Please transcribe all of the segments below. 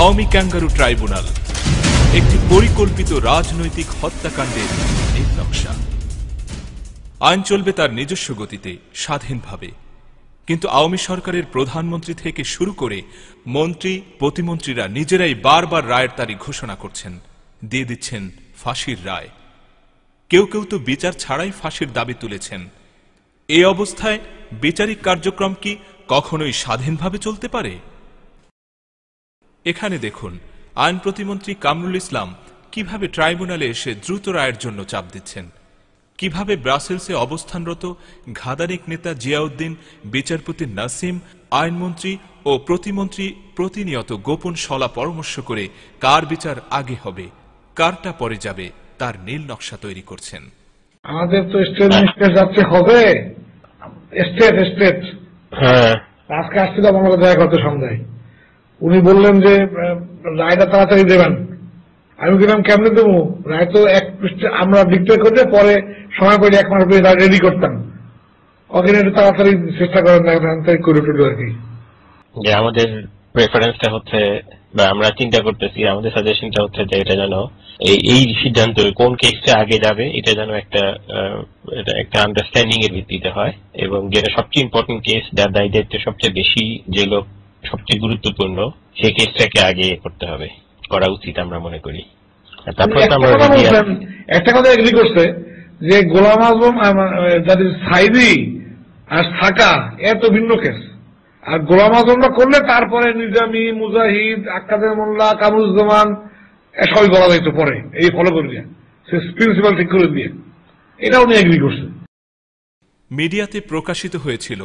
Awami kangaroo tribunal একটি পরিকল্পিত রাজনৈতিক হত্যাকাণ্ডের নীল নকশা। আইন চলবে তার নিজস্ব গতিতে, স্বাধীনভাবে। কিন্তু আওয়ামী সরকারের প্রধানমন্ত্রী থেকে শুরু করে মন্ত্রী প্রতিমন্ত্রীরা নিজেরাই বারবার রায়ের তারিখ ঘোষণা করছেন, দিয়ে দিচ্ছেন ফাঁসির রায়। কেউ কেউ তো বিচার ছাড়াই ফাঁসির দাবি তুলেছেন। এই অবস্থায় বিচারিক কার্যক্রম কি কখনোই স্বাধীনভাবে চলতে পারে? এখানে দেখুন আইন প্রতিমন্ত্রী কামরুল ইসলাম কিভাবে ট্রাইব্যুনালে এসে দ্রুত রায়ের জন্য চাপ দিচ্ছেন, কিভাবে ব্রাসেলসে অবস্থানরত ঘাদানিক নেতা জিয়াউদ্দিন, বিচারপতি নাসিম, আইনমন্ত্রী ও প্রতিমন্ত্রী প্রতিনিয়ত গোপন সলা পরামর্শ করে কার বিচার আগে হবে, কারটা পরে যাবে তার নীল নকশা তৈরি করছেন। আমাদের তো স্টেট মিনিস্টার যাচ্ছে হবে স্টেট আজকে আসছিলাম আমাকে দেখা করতে সন্ধ্যায়। উনি বললেন যে রায়টা তাড়াতাড়ি দেবেন। আমি বললাম কেমনে দেবো রায়? তো আমরা ডিক্লেয়ার করলে পরে সময় পেলে 1 মাস রেডি করতাম। ওখানে একটু তাড়াতাড়ি চেষ্টা করেন করে টুকু আর কি। যে আমাদের প্রেফারেন্সটা হচ্ছে বা আমরা চিন্তা করতেছি, আমাদের সাজেশনটা হচ্ছে যে এটা যেন এই সিদ্ধান্ত কোন কেসটা আগে যাবে এটা যেন একটা আন্ডারস্ট্যান্ডিং এর ভিত্তিতে হয়, এবং যেটা সবচেয়ে ইম্পর্টেন্ট কেস, যার দায় দায়িত্ব সবচেয়ে বেশি, যে লোক সবচেয়ে গুরুত্বপূর্ণ, সেই কেসটাকে আগে করতে হবে, করা উচিত আমরা মনে করি। তারপর একটা কথা এগ্রি করছে যে গোলাম আজম যাদের সাইদি আর থাকা এত ভিন্ন কেস, আর গোলাম আজমরা করলে তারপরে নিজামী, মুজাহিদ, আক্কাদের মোল্লা, কামরুজ্জামান সবাই বলা যাইতো পরে এই ফলো করে দিয়ে প্রিন্সিপাল ঠিক করে দিয়ে, এটা উনি এগ্রি করছে। মিডিয়াতে প্রকাশিত হয়েছিল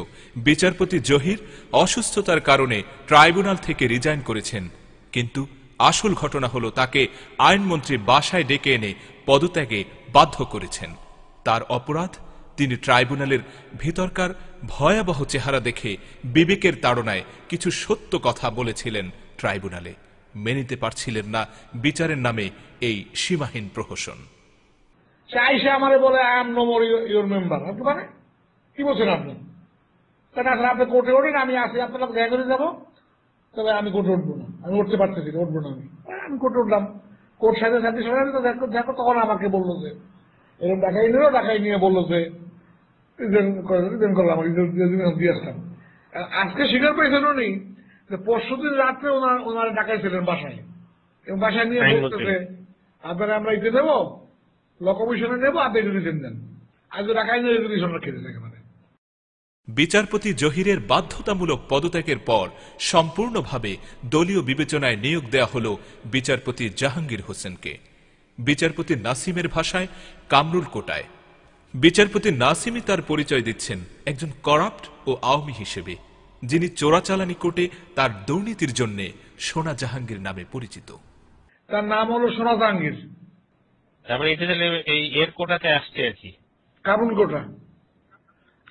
বিচারপতি জহির অসুস্থতার কারণে ট্রাইব্যুনাল থেকে রিজাইন করেছেন, কিন্তু আসল ঘটনা হলো তাকে আইনমন্ত্রী বাসায় ডেকে এনে পদত্যাগে বাধ্য করেছেন। তার অপরাধ, তিনি ট্রাইব্যুনালের ভিতরকার ভয়াবহ চেহারা দেখে বিবেকের তাড়নায় কিছু সত্য কথা বলেছিলেন ট্রাইব্যুনালে। মেনে নিতে পারছিলেন না বিচারের নামে এই সীমাহীন প্রহসন। চাইছে আমারে বলে I am no more your member. আপনি মানে কি বলছেন আপনি? আসলে আপনি কোর্টে ওঠেন, আমি আসি আপনার দেখা করে যাবো, তবে আমি কোর্টে উঠবো না, আমি উঠতে পারতেছি না, উঠবো না। আমি কোর্টে উঠলাম, কোর্ট সাথে সাথে শোনা দেখো, তখন আমাকে বললো যে এরকম ডাকাই নিল, ডাকাই নিয়ে বললো যে রিজেন করলাম, দিয়ে আসলাম। আজকে স্বীকার পেয়েছেন উনি যে পরশুদিন রাত্রে ওনারা ডাকাইছিলেন বাসায়, এবং বাসায় নিয়ে বলতেছে আপনারা আমরা ইতে দেবো, ল কমিশনে নেবো, আপনি রিজেন দেন। আজকে ডাকাই নিয়ে রেজুলেশন খেয়েছে একেবারে। বিচারপতি জহিরের বাধ্যতামূলক পদত্যাগের পর সম্পূর্ণভাবে দলীয় বিবেচনায় নিয়োগ দেয়া হল বিচারপতি জাহাঙ্গীর হোসেনকে। বিচারপতি নাসিমের ভাষায় কামরুল কোটায়। বিচারপতি নাসিমই তার পরিচয় দিচ্ছেন একজন করাপ্ট ও আওয়ামী হিসেবে, যিনি চোরাচালানি কোর্টে তার দুর্নীতির জন্য সোনা জাহাঙ্গীর নামে পরিচিত। তার নাম হলো সোনা জাহাঙ্গীর। এই এর কোটাতে আসছে আর কি, কামরুল কোটা।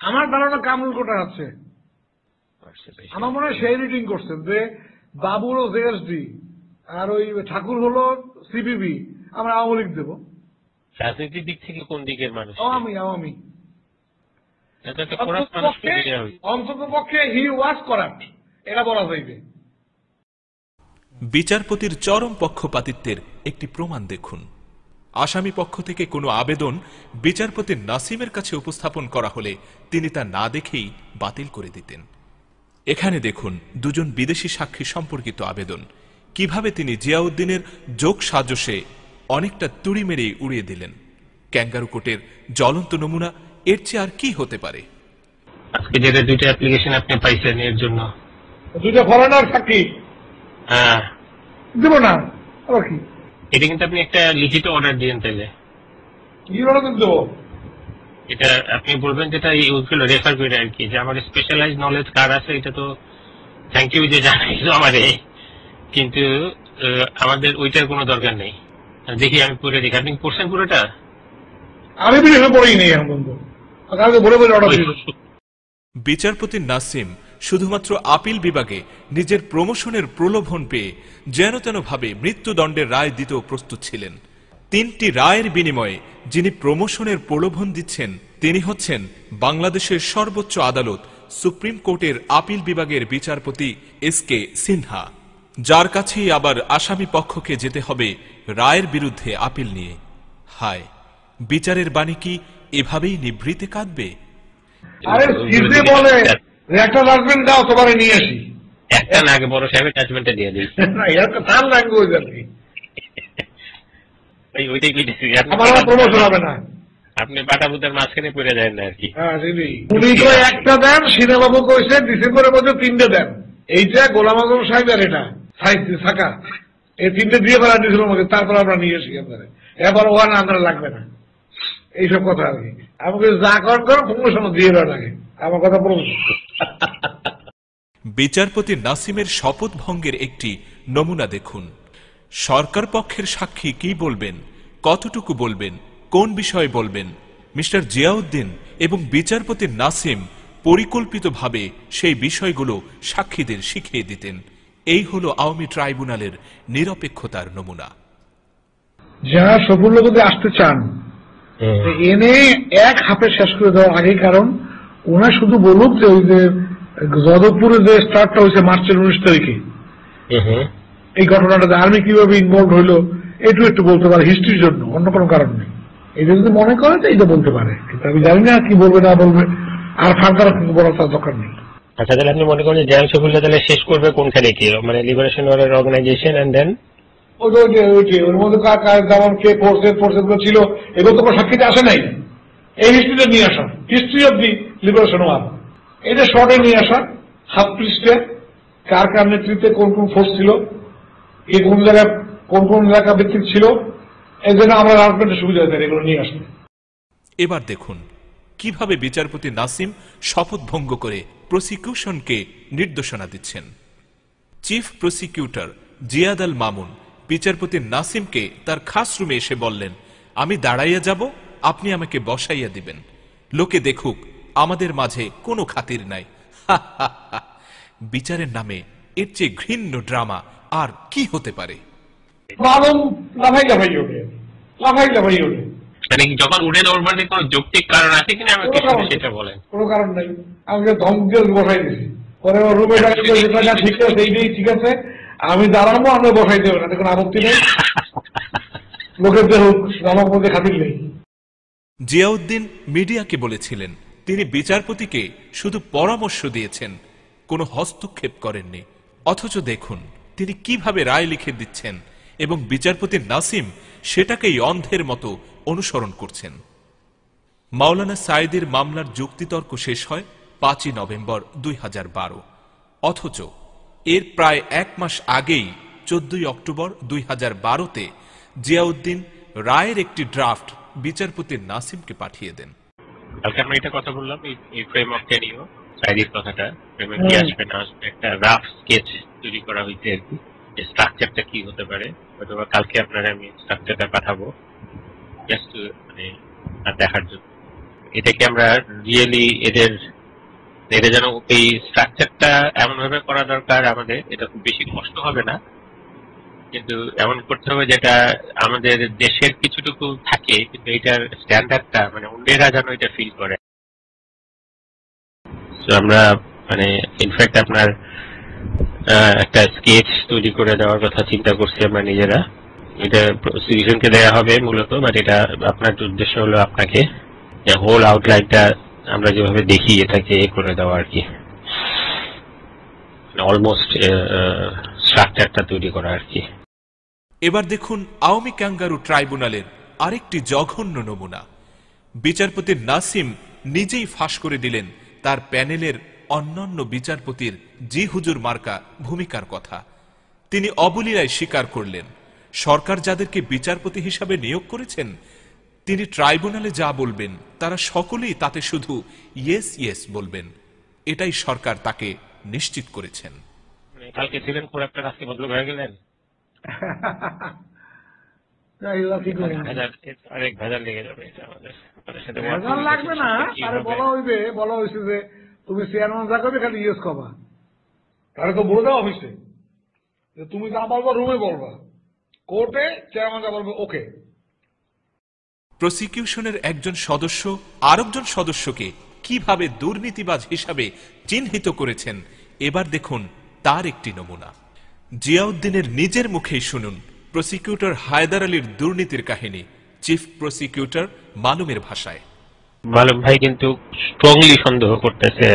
আমার ধারণা কামরুল কোটা আছে। আমার মনে হয় সেই রিডিং করছেন যে বাবু হলো জেএসডি আর ওই ঠাকুর হলো সিপিবি, আমরা আওয়ামী লীগ দেবো। রাজনীতির দিক থেকে কোন দিকের মানুষ? আওয়ামী। অন্তত পক্ষে হি ওয়াজ করাপ্ট, এটা বলা যাইবে। বিচারপতির চরম পক্ষপাতিত্বের একটি প্রমাণ দেখুন। আসামি পক্ষ থেকে কোনো আবেদন বিচারপতি নাসিমের কাছে উপস্থাপন করা হলে তিনি তা না দেখেই বাতিল করে দিতেন। এখানে দেখুন দুজন বিদেশি সাক্ষী সম্পর্কিত আবেদন, কিভাবে তিনি জিয়াউদ্দিনের যোগ সাজসে অনেকটা তুড়ি মেরে উড়িয়ে দিলেন। ক্যাঙ্গারু কোর্টের জ্বলন্ত নমুনা এর চেয়ে আর কি হতে পারে? আজকে যেটা দুইটা অ্যাপ্লিকেশন আপনি পাইছেন, এর জন্য দুইটা ফরেনার সাক্ষী দেব না, আবার কি? এটা কিন্তু আপনি একটা লিখিত অর্ডার দিয়েন, তাইলে এটা আপনি বলবেন যেটা ওইগুলো রেফার করে আর কি, যে আমার স্পেশালাইজ নলেজ কার আছে, এটা তো থ্যাংক ইউ যে জানাইছো আমারে, কিন্তু আমাদের ওইটার কোনো দরকার নেই। দেখি আমি পড়ে দেখি। আপনি পড়ছেন পুরোটা? আমি পড়েই নেই এখন বন্ধু। বিচারপতি নাসিম শুধুমাত্র আপিল বিভাগে নিজের প্রমোশনের প্রলোভন পেয়ে যেন তেন ভাবে মৃত্যুদণ্ডের রায় দিতেও প্রস্তুত ছিলেন। 3টি রায়ের বিনিময়ে যিনি প্রমোশনের প্রলোভন দিচ্ছেন তিনি হচ্ছেন বাংলাদেশের সর্বোচ্চ আদালত সুপ্রিম কোর্টের আপিল বিভাগের বিচারপতি এস কে সিনহা। যার কাছেই আবার আসামি পক্ষকে যেতে হবে রায়ের বিরুদ্ধে আপিল নিয়ে। হায়, বিচারের বাণী কি এভাবেই নিভৃতে কাঁদবে? আরে সিজে বলে একটা জাজমেন্ট দাও, তোমারে নিয়ে আসি। একটা না, আগে বড় সাহেবের জাজমেন্টে দিয়ে দিই। না, এর তো তার ল্যাঙ্গুয়েজ আর কি। ওইটাই কইতেছি, আমার প্রমোশন হবে না। আপনি বাটাবুদের মাঝখানে পড়ে যায় না আর কি। হ্যাঁ, উনি কই একটা দেন, সিনেবাবু কইছে ডিসেম্বরের মধ্যে 3টে দেন। এইটা গোলাম আজম সাহেব আর এটা থাকা, এই 3টে দিয়ে ফেলা দিয়েছিল আমাকে, তারপর আমরা নিয়ে এসি আপনারা। এবার ওখানে আমরা লাগবে না, এইসব কথা আর কি। আমাকে যা করেন করো, প্রমোশন দিয়ে দেওয়া লাগে, আমার কথা প্রমোশন। বিচারপতি নাসিমের শপথ ভঙ্গের একটি নমুনা দেখুন। সরকার পক্ষের সাক্ষী কি বলবেন, কতটুকু বলবেন, কোন বিষয়ে বলবেন, মিস্টার জিয়াউদ্দিন এবং বিচারপতি নাসিম পরিকল্পিতভাবে সেই বিষয়গুলো সাক্ষীদের শিখিয়ে দিতেন। এই হলো আওয়ামী ট্রাইব্যুনালের নিরপেক্ষতার নমুনা। যারা সফল যদি আসতে চান এনে এক হাফে শেষ করে দেওয়ার আগে, কারণ ওনার শুধু বলুক যে ওই যে যাদবপুরে যে স্টার্টটা হয়েছে মার্চের 19 তারিখে, এই ঘটনাটা আর্মি কিভাবে ইনভলভ হইলো একটু বলতে পারে হিস্ট্রির জন্য, অন্য কোনো কারণ নেই। এটা যদি মনে করে তো এইটা বলতে পারে, কিন্তু আমি জানি না কি বলবে না বলবে, আর ফার্দার কিছু বলার তার দরকার নেই। আচ্ছা, তাহলে আপনি মনে করেন যে জেএম শফিউল্লাহ তাহলে শেষ করবে কোনখানে কি, মানে লিবারেশন ওয়ারের অর্গানাইজেশন এন্ড দেন ওর মধ্যে যেমন কে ফোর্সেস গুলো ছিল, এগুলো তো সাক্ষীতে আসে নাই। এই হিস্ট্রিটা নিয়ে আসা, history of the liberation war, এটা শর্টে নিয়ে আসা, হাফ পৃষ্ঠে কার কার নেতৃত্বে কোন কোন ফোর্স ছিল, এই কোন জায়গায় কোন কোন এলাকা ভিত্তিক ছিল, এই জন্য আমরা রাজনীতির সুবিধা দেয় এগুলো নিয়ে আসলে। এবার দেখুন কিভাবে বিচারপতি নাসিম শপথ ভঙ্গ করে প্রসিকিউশনকে নির্দেশনা দিচ্ছেন। চিফ প্রসিকিউটর জিয়াদ আল মামুন বিচারপতি নাসিমকে তার খাস রুমে এসে বললেন, আমি দাঁড়াইয়া যাব, আপনি আমাকে বসাইয়া দিবেন, লোকে দেখুক আমাদের মাঝে কোনো খাতির নাই। বিচারের নামে এর চেয়ে ঘৃণ্য ড্রামা আর কি হতে পারে? লাফাই ওঠে। যখন উঠে ওর মানে কোনো যৌক্তিক কারণ আছে কিনা আমাকে সেটা বলেন। কোনো কারণ নাই, আমি ধমক দিয়ে বসাই দিছি। পরে রুমে ঠিক আছে, এইটাই ঠিক আছে, আমি দাঁড়াবো, আমি বসাই দেবো না, কোনো আপত্তি নেই, লোকের আমার মধ্যে খাতির নেই। জিয়াউদ্দিন মিডিয়াকে বলেছিলেন তিনি বিচারপতিকে শুধু পরামর্শ দিয়েছেন, কোনো হস্তক্ষেপ করেননি। অথচ দেখুন তিনি কিভাবে রায় লিখে দিচ্ছেন এবং বিচারপতি নাসিম সেটাকেই অন্ধের মতো অনুসরণ করছেন। মাওলানা সাঈদীর মামলার যুক্তিতর্ক শেষ হয় 5ই নভেম্বর 2012। অথচ এর প্রায় 1 মাস আগেই 14ই অক্টোবর 2012-তে জিয়াউদ্দিন রায়ের একটি ড্রাফট বিচারপতি নাসিমকে পাঠিয়ে দেন। কালকে আমরা এটা কথা বললাম এই ফ্রেমওয়ার্কটা নিয়েও, সাঈদীর কথাটা, ফ্রেমে কি আসবে না আসবে, একটা রাফ স্কেচ তৈরি করা হয়েছে আর কি, যে স্ট্রাকচারটা কি হতে পারে। হয়তো কালকে আপনারা আমি স্ট্রাকচারটা পাঠাবো জাস্ট মানে দেখার জন্য। এটাকে আমরা রিয়েলি এটা যেন এই স্ট্রাকচারটা এমন ভাবে করা দরকার আমাদের, এটা খুব বেশি কষ্ট হবে না, কিন্তু এমন করতে হবে যেটা আমাদের দেশের কিছুটুকু থাকে, কিন্তু এটার স্ট্যান্ডার্ডটা মানে অন্যেরা যেন এটা ফিল করে। আমরা মানে ইনফ্যাক্ট আপনার একটা স্কেচ তৈরি করে দেওয়ার কথা চিন্তা করছি আমরা নিজেরা। এটা প্রসিকিউশনকে দেওয়া হবে মূলত, বাট এটা আপনার উদ্দেশ্য হলো আপনাকে হোল আউটলাইনটা আমরা যেভাবে দেখি এটাকে করে দেওয়া আর কি, অলমোস্ট স্ট্রাকচারটা তৈরি করা আর কি। এবার দেখুন আওয়ামী ক্যাঙ্গারু ট্রাইব্যুনালের আরেকটি জঘন্য নমুনা। বিচারপতি নাসিম নিজেই ফাঁস করে দিলেন তার প্যানেলের অন্যান্য বিচারপতির জি হুজুর মার্কা ভূমিকার কথা। তিনি অবলীলায় স্বীকার করলেন সরকার যাদেরকে বিচারপতি হিসাবে নিয়োগ করেছেন তিনি ট্রাইব্যুনালে যা বলবেন তারা সকলেই তাতে শুধু ইয়েস ইয়েস বলবেন। এটাই সরকার তাকে নিশ্চিত করেছেন। কালকে ছিলেন খুব একটা রাস্তা বদল হয়ে গেলেন, অনেক ভেজাল লেগে যাবে। লাগবে না, আরে বলা হয়েছে যে তুমি চেয়ারম্যান যা করবে খালি ইয়েস কবা, তাহলে তো বলে দাও অফিসে যে তুমি যা বলবা রুমে বলবা, কোর্টে চেয়ারম্যান যা বলবে ওকে। প্রসিকিউশনের একজন সদস্য আরেকজন সদস্যকে কিভাবে দুর্নীতিবাজ হিসাবে চিহ্নিত করেছেন এবার দেখুন তার একটি নমুনা। জিয়াউদ্দিনের নিজের মুখেই শুনুন প্রসিকিউটর হায়দার আলীর দুর্নীতির কাহিনী, চিফ প্রসিকিউটর মালুমের ভাষায়। মালুম ভাই কিন্তু স্ট্রংলি সন্দেহ করতেছে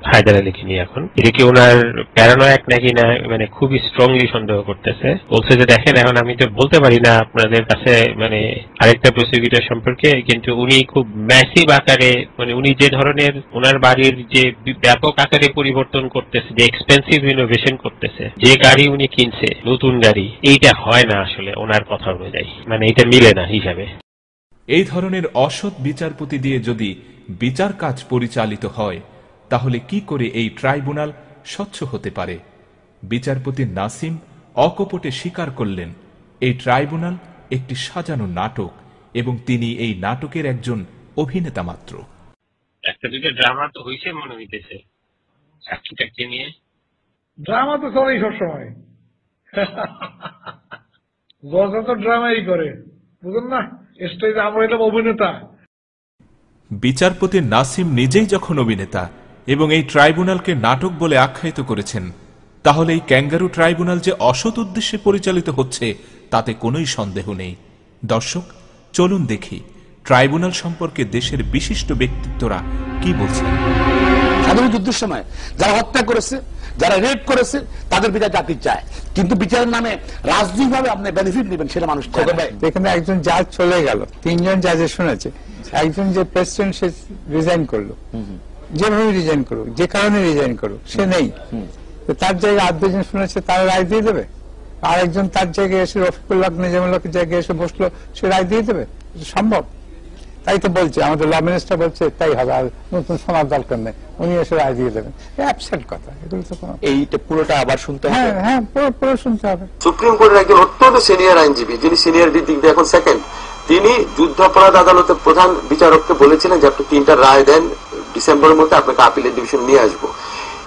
হায়দার আলীকে নিয়ে। এখন এটা কি ওনার প্যারানয়েড নাকি না, মানে খুবই স্ট্রংলি সন্দেহ করতেছে। বলছে যে দেখেন, এখন আমি তো বলতে পারি না আপনাদের কাছে মানে আরেকটা প্রসিকিউটর সম্পর্কে, কিন্তু উনি খুব ম্যাসিভ আকারে, মানে উনি যে ধরনের ওনার বাড়ির যে ব্যাপক আকারে পরিবর্তন করতেছে, যে এক্সপেন্সিভ ইনোভেশন করতেছে, যে গাড়ি উনি কিনছে নতুন গাড়ি, এইটা হয় না আসলে ওনার কথা অনুযায়ী, মানে এটা মিলে না হিসাবে। এই ধরনের অসৎ বিচারপতি দিয়ে যদি বিচার কাজ পরিচালিত হয়, তাহলে কি করে এই ট্রাইব্যুনাল স্বচ্ছ হতে পারে? বিচারপতি নাসিম অকপটে স্বীকার করলেন এই ট্রাইব্যুনাল একটি সাজানো নাটক এবং তিনি এই নাটকের একজন অভিনেতা মাত্র। একটা দুটো ড্রামা তো হয়েছে মনে হইতেছে সাক্ষী টাক্ষী নিয়ে। ড্রামা তো চলেই সবসময়, জজরা তো ড্রামাই করে, বুঝলেন না? স্টেজে আমরা এলাম অভিনেতা। বিচারপতি নাসিম নিজেই যখন অভিনেতা এবং এই ট্রাইব্যুনালকে নাটক বলে আখ্যায়িত করেছেন, তাহলে এই ক্যাঙ্গারু ট্রাইব্যুনাল যে অসৎ উদ্দেশ্যে পরিচালিত হচ্ছে তাতে কোনোই সন্দেহ নেই। দর্শক, চলুন দেখি ট্রাইব্যুনাল সম্পর্কে দেশের বিশিষ্ট ব্যক্তিত্বরা কি বলছেন। স্বাধীনতা যুদ্ধের সময় যারা হত্যা করেছে, যারা রেপ করেছে, তাদের বিচার জাতি চায়, কিন্তু বিচারের নামে রাজনৈতিকভাবে আপনি বেনিফিট নেবেন সেটা মানুষ চায় না। এখানে একজন জাজ চলে গেল, 3 জন জাজে শুনেছে, একজন যে প্রেসিডেন্ট সে রিজাইন করলো, যেভাবে রিজাইন করুক, যে কারণে রিজাইন করুক, সে নেই, তো তার জায়গায় 8 জন শুনেছে, তারা রায় দিয়ে দেবে। আরেকজন তার জায়গায় এসে রফিকুল্লাহ নিজামুল্লাহর জায়গায় এসে বসলো, সে রায় দিয়ে দেবে? সম্ভব? তাই তো বলছে আমাদের ল মিনিস্টার, বলছে তাই হবে, আর নতুন শোনার দরকার নেই, উনি এসে রায় দিয়ে দেবেন। অ্যাবসার্ড কথা এগুলো তো। এইটা পুরোটা আবার শুনতে হবে। হ্যাঁ হ্যাঁ, পুরো শুনতে হবে। সুপ্রিম কোর্টের একজন অত্যন্ত সিনিয়র আইনজীবী, যিনি সিনিয়রিটির দিক দিয়ে এখন সেকেন্ড, তিনি যুদ্ধাপরাধ আদালতের প্রধান বিচারককে বলেছিলেন যে আপনি 3টা রায় দেন, ডিসেম্বরের মধ্যে আপনাকে আপিলের ডিভিশন নিয়ে আসবো।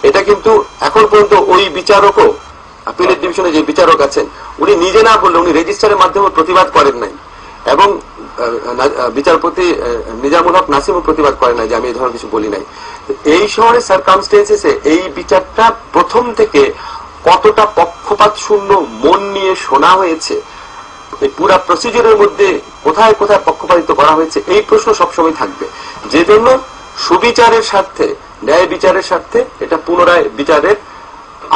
এটা কিন্তু এখন পর্যন্ত ওই বিচারকও, আপিলের ডিভিশনে যে বিচারক আছেন, উনি নিজে না বললে, উনি রেজিস্টারের মাধ্যমে প্রতিবাদ করেন নাই, এবং বিচারপতি নিজামুল হক নাসিমও প্রতিবাদ করেন নাই যে আমি এই ধরনের কিছু বলি নাই। এই শহরের সার্কামস্টেন্সেসে এই বিচারটা প্রথম থেকে কতটা পক্ষপাত শূন্য মন নিয়ে শোনা হয়েছে, এই পুরা প্রসিজারের মধ্যে কোথায় কোথায় পক্ষপাতিত্ব করা হয়েছে, এই প্রশ্ন সবসময় থাকবে। যে জন্য সুবিচারের স্বার্থে, ন্যায় বিচারের স্বার্থে এটা পুনরায় বিচারের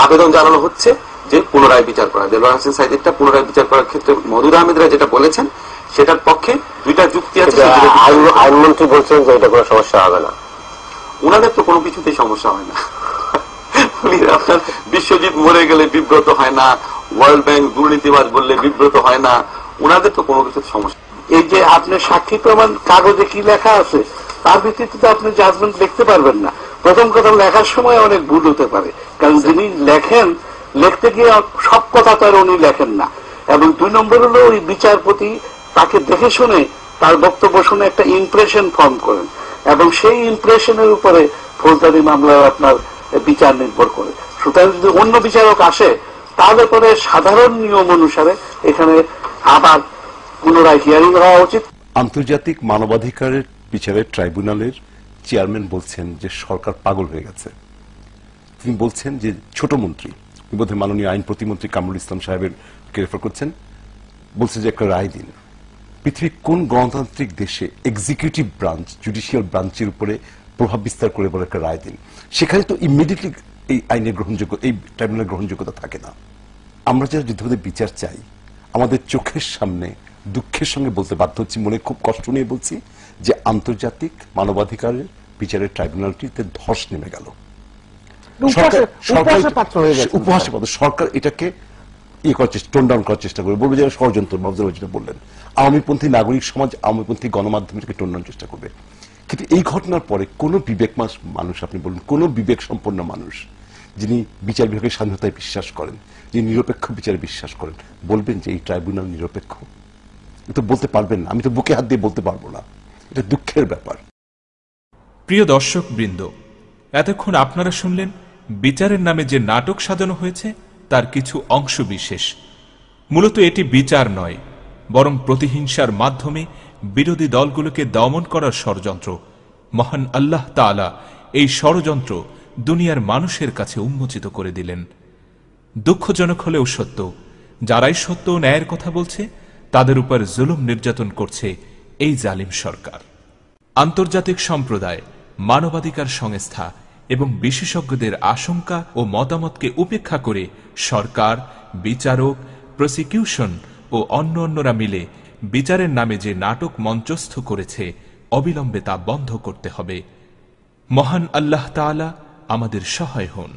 আবেদন জানানো হচ্ছে যে পুনরায় বিচার করা। দেলোয়ার হোসেন সাইদিরটা পুনরায় বিচার করার ক্ষেত্রে মওদুদ আহমেদরা যেটা বলেছেন সেটার পক্ষে 2টা যুক্তি আছে। আইনমন্ত্রী বলছেন যে এটা কোনো সমস্যা হবে না, ওনাদের তো কোনো কিছুতেই সমস্যা হয় না। উনি আপনার বিশ্বজিৎ মরে গেলে বিব্রত হয় না, ওয়ার্ল্ড ব্যাংক দুর্নীতিবাজ বললে বিব্রত হয় না, ওনাদের তো কোনো কিছুতে সমস্যা। এই যে আপনার সাক্ষী প্রমাণ কাগজে কি লেখা আছে তার ভিত্তিতে তো আপনি জাজমেন্ট লিখতে পারবেন না। প্রথম কথা, লেখার সময় অনেক ভুল হতে পারে, কারণ যিনি লেখেন, লিখতে গিয়ে সব কথা তো আর উনি লেখেন না। এবং 2 নম্বর হলো ওই বিচারপতি তাকে দেখে শুনে তার বক্তব্য শুনে একটা ইমপ্রেশন ফর্ম করেন, এবং সেই ইমপ্রেশনের উপরে ফৌজদারি মামলার আপনার বিচার নির্ভর করে। সুতরাং যদি অন্য বিচারক আসে, তাহলে পরে সাধারণ নিয়ম অনুসারে এখানে আবার পুনরায় হিয়ারিং হওয়া উচিত। আন্তর্জাতিক মানবাধিকারের বিচারের ট্রাইব্যুনালের চেয়ারম্যান বলছেন যে সরকার পাগল হয়ে গেছে। তিনি বলছেন যে ছোট মন্ত্রী, বোধহয় মাননীয় আইন প্রতিমন্ত্রী কামরুল ইসলাম সাহেবের রেফার করছেন, বলছে যে একটা রায় দিন। পৃথিবীর কোন গণতান্ত্রিক দেশে এক্সিকিউটিভ ব্রাঞ্চ জুডিশিয়াল ব্রাঞ্চের উপরে প্রভাব বিস্তার করে বলে একটা রায় দিন? সেখানে তো ইমিডিয়েটলি এই আইনের গ্রহণযোগ্য, এই ট্রাইব্যুনালের গ্রহণযোগ্যতা থাকে না। আমরা যারা যুদ্ধবাদী বিচার চাই, আমাদের চোখের সামনে দুঃখের সঙ্গে বলতে বাধ্য হচ্ছি, মনে খুব কষ্ট নিয়ে বলছি, যে আন্তর্জাতিক মানবাধিকারের বিচারের ট্রাইব্যুনালটিতে ধস নেমে গেল, উপহাসের পাত্র। সরকার এটাকে টোন ডাউন করার চেষ্টা করবে, বলবে যে ষড়যন্ত্র, যেটা বললেন, আওয়ামীপন্থী নাগরিক সমাজ, আওয়ামীপন্থী গণমাধ্যম এটাকে টোন ডাউন চেষ্টা করবে। কিন্তু এই ঘটনার পরে কোন বিবেকমান মানুষ, আপনি বলুন, কোন বিবেক সম্পন্ন মানুষ যিনি বিচার বিভাগের স্বাধীনতায় বিশ্বাস করেন, যিনি নিরপেক্ষ বিচারে বিশ্বাস করেন, বলবেন যে এই ট্রাইব্যুনাল নিরপেক্ষ? তো বলতে পারবেন না, আমি তো বুকে হাত দিয়ে বলতে পারবো না। এটা দুঃখের ব্যাপার। প্রিয় দর্শক বৃন্দ, এতক্ষণ আপনারা শুনলেন বিচারের নামে যে নাটক সাজানো হয়েছে তার কিছু অংশ বিশেষ। মূলত এটি বিচার নয়, বরং প্রতিহিংসার মাধ্যমে বিরোধী দলগুলোকে দমন করার ষড়যন্ত্র। মহান আল্লাহ তাআলা এই ষড়যন্ত্র দুনিয়ার মানুষের কাছে উন্মোচিত করে দিলেন। দুঃখজনক হলেও সত্য, যারাই সত্য ও ন্যায়ের কথা বলছে তাদের উপর জুলুম নির্যাতন করছে এই জালিম সরকার। আন্তর্জাতিক সম্প্রদায়, মানবাধিকার সংস্থা এবং বিশেষজ্ঞদের আশঙ্কা ও মতামতকে উপেক্ষা করে সরকার, বিচারক, প্রসিকিউশন ও অন্যরা মিলে বিচারের নামে যে নাটক মঞ্চস্থ করেছে অবিলম্বে তা বন্ধ করতে হবে। মহান আল্লাহ তাআলা আমাদের সহায় হন।